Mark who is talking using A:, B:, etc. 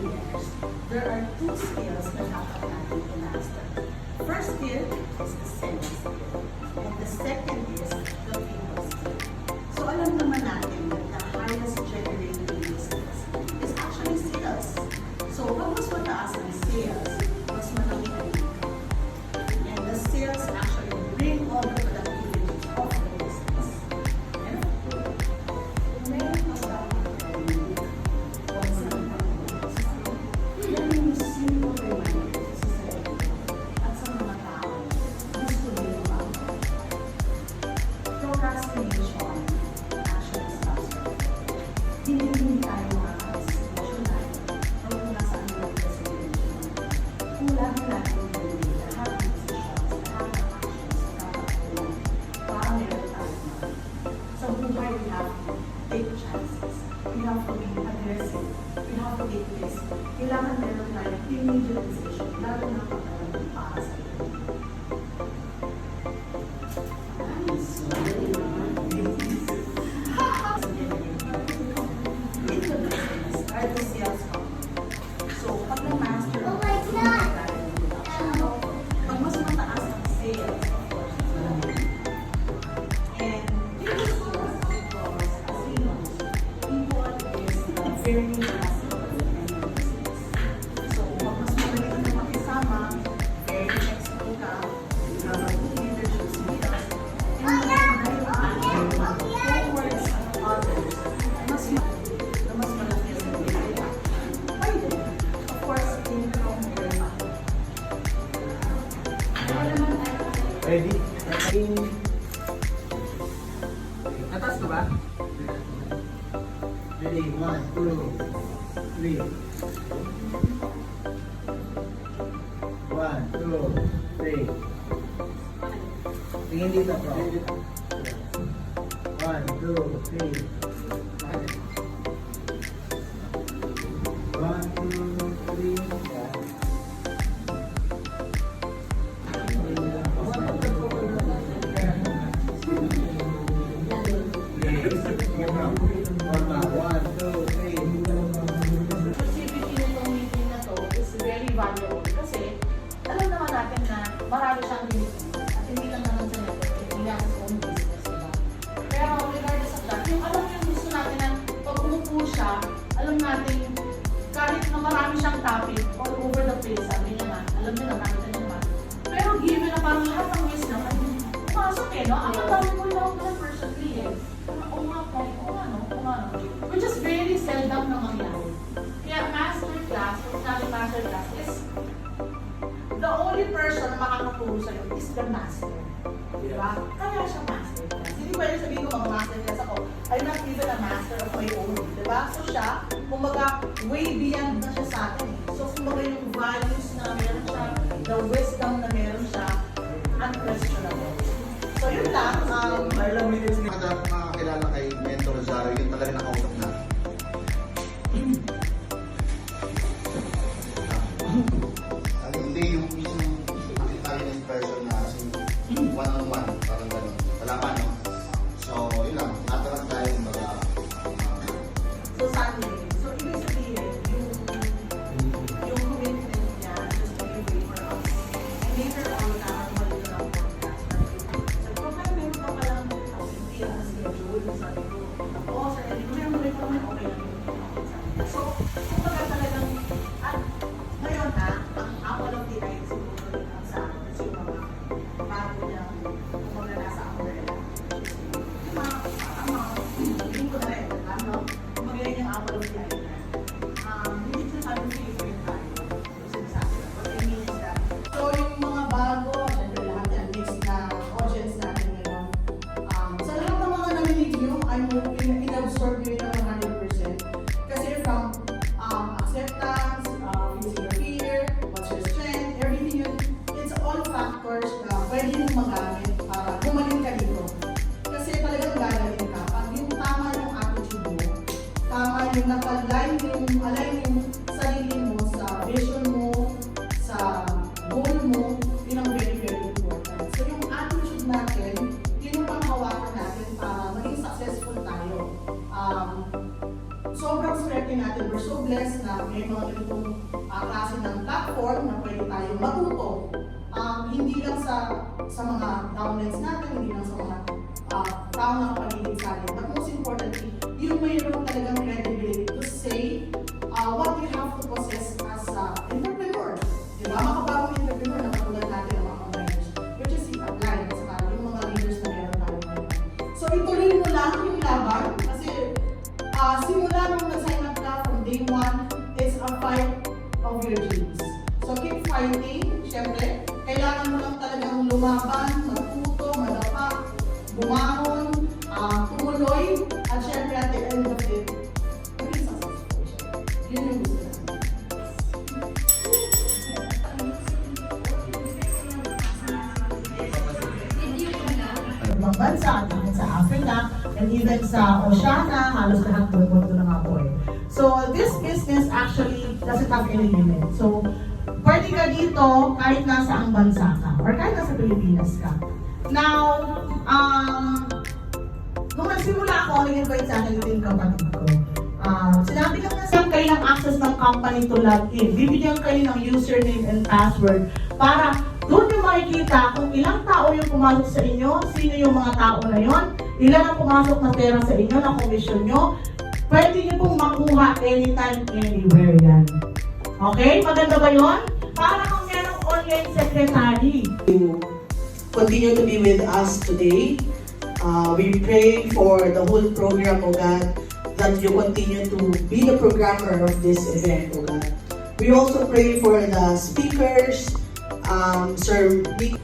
A: millionaires, there are two skills na dapat natin i-master. First skill is the sales skill. And the second is the people skill. So alam naman natin that the highest generating business is actually sales. So pag mas mataas ang sales, mas malaki ang income. And the sales actually bring all the productivity of the business. And meron ka sa yan yung simple reminder sa sarili at sa mga tao gusto nila mag- procrastination actually stops us. Hindi tayo makakasituasyonan kung nasaan yung procrastination. Kung lagi natin gawin lahat ng decisions, lahat ng actions, dapat gawin para meron tayo sa buhay. We have to take chances. We have to be aggressive. We have to take risk. Kailangan meron tayo immediate decision, lalo na kung talagang para sa iyo. It's a business, right? The sales company. So, pag na-master ang pag mas mataas ang sales, of course, mas malaki. And this is because, as you know, people is very massive in any business. So, pag mas magaling ka na makisama, very flexible ka, you have a good leadership skills, and then forward sa others, mas malaki ang nila. Pwede. Of course, income very much.
B: Ready? Atas ka ba? Ready? 1, 2, 3. 1, 2, 3. Tingin dito, bro. 1, 2, 3. 1, 2, 3.
A: Exclusivity nitong meeting na to is very valuable kasi alam naman natin na marami siyang binibigay at hindi lang naman sa network, hindi lang sa own business, diba? Pero regardless of that, yung alam yung gusto natin na pag umupo siya, alam natin kahit na marami siyang topic all over the place, sabi niya na, alam niya na, nakita niya naman. Pero given na parang lahat ng wisdom ay pumasok eh, no? Ang dami ko lang pala personally eh. Oo nga po, oo nga no, oo nga no. Which is very seldom na mangyari. Kaya masterclass, kung sinabi masterclass is the only person na makakatulong sa'yo is the master. Diba? Kaya siya masterclass. Hindi pwede sabihin ko mag-masterclass ako, I'm not even a master of my own. Diba? So siya, kumbaga, way beyond na siya sa atin. So kumbaga yung values na meron siya, the wisdom na meron siya, unquestionable. So yun lang,
C: Ilang minutes na nakakilala kay Mentor Rosario, yun talaga nakausap na. Hindi yung mismo nakita rin in person na one-on-one, parang gano'n. Wala pa, no? So, yun lang. Natarang tayo mga...
A: so Sunday. So ibig sabihin, yung commitment niya just to give way for us. And later on, nakakabalik ko ng podcast. So kung meron pa palang hindi ang schedule, sabi ko, oo, sir, hindi ko meron rin pa okay lang yung so, kumbaga talagang, at ngayon ha, ang apple of the eye siguro rin ang sa akin kasi yung mga bago niyang kumbaga nasa umbrella. Hindi ko na rin, ano? Magaling yung apple of the eye na. Hindi ko sabi favorite tayo. Sinasabi ko. What I mean is that, so yung mga bago, syempre lahat yan, mixed na audience natin ngayon. Sa lahat ng mga naminig nyo, I'm hoping na in-absorb nyo yun ng 100%. Kasi from acceptance, facing your fear, what's your strength, everything yun, it's all factors na pwede nyo magamit para gumaling ka dito. Kasi talagang gagaling ka. Pag yung tama yung attitude mo, tama yung napag we're so blessed na may mga ganitong klase ng platform na pwede tayong matuto. Hindi lang sa mga downlines natin, hindi lang sa mga tao na kapaligid sa atin. But most importantly, yung mayroon talagang credibility to say what you have to possess as entrepreneur. Diba? Makabagong entrepreneur na katulad natin ng mga competitors, which is apply sa yung mga leaders na meron tayo ngayon. So ituloy mo lang yung laban kasi simula nung nag-sign up ka from day one, it's a fight of your dreams. So keep fighting. Siyempre, kailangan mo lang talagang lumaban, matuto, madapa, bumangon, tumuloy, at siyempre at the end of it, maging successful siya. Yun yung gusto natin.
D: Ibang bansa, at sa Africa, and even sa Oceania, halos lahat ng mundo na nga po eh. So, this business actually doesn't have any limit. So, pwede ka dito kahit nasa ang bansa ka, or kahit nasa Pilipinas ka. Now, nung nagsimula ako, nag-invite sa akin yung kapatid ko. Sinabi lang na saan kayo ng access ng company to log in. Bibigyan kayo ng username and password para doon nyo makikita kung ilang tao yung pumasok sa inyo, sino yung mga tao na yon, ilan ang pumasok na pera sa inyo, na komisyon nyo. Pwede nyo pong makuha anytime, anywhere yan. Okay? Maganda ba yon? Para kung merong online secretary.
E: Continue to be with us today. We pray for the whole program, O God, that you continue to be the programmer of this event, O God. We also pray for the speakers, Sir Vic